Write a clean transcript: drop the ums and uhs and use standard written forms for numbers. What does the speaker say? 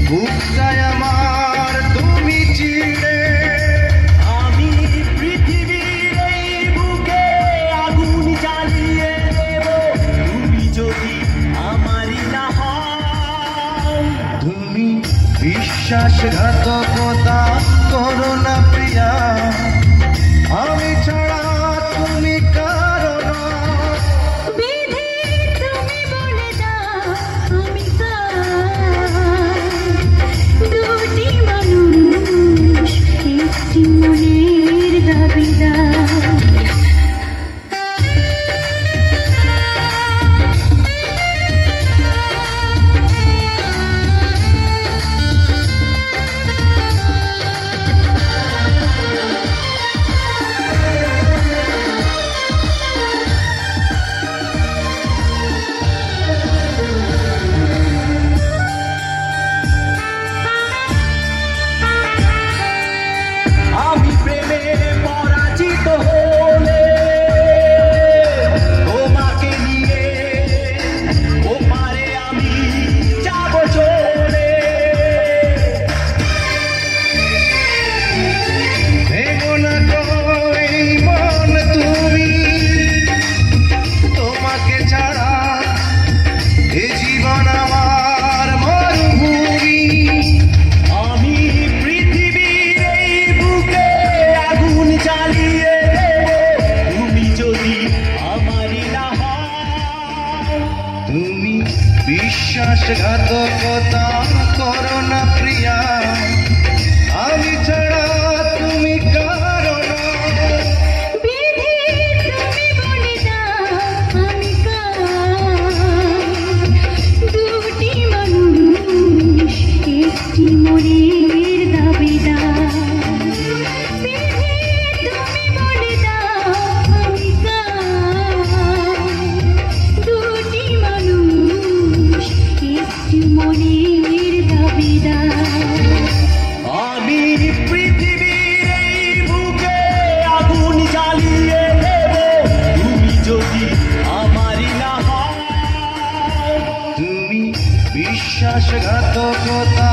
বুকটায় আমার তুমি চিড়ে। আমি পৃথিবীর এই বুকে আগুন জ্বালিয়ে দেব তুমি যদি আমারই না হও। তুমি বিশ্বাসঘাতকতা করো না প্রিয়া, আমি ছাড়া তুমি কারো না। বিধি তুমি বলে দাও আমি দুটি মানুষ একটি মনের দাবিদার। আমি প্রেমে পরাজিত হলে তোমাকে নিয়ে ওপারে আমি যাব চলে। ভেবো না গো এই মন তুমি, তোমাকে ছাড়া এ জীবন আমার মরুভূমি। আমি পৃথিবীর এই বুকে আগুন জ্বালিয়ে দেব তুমি যদি আমারই না হও। তুমি বিশ্বাসঘাতকতা করো না প্রিয়া, আমি ছাড়া তুমি কারো না। বিধি তুমি বলে দাও আমি দুটি মানুষ একটি মনের দাবিদার। বিধি তুমি বলে দাও আমি দুটি মানুষ একটি মনের দাবিদার। আমি পৃথিবীর এই বুকে আগুন জ্বালিয়ে দেব তুমি যদি আমারই না হও। তুমি বিশ্বাসঘাতকতা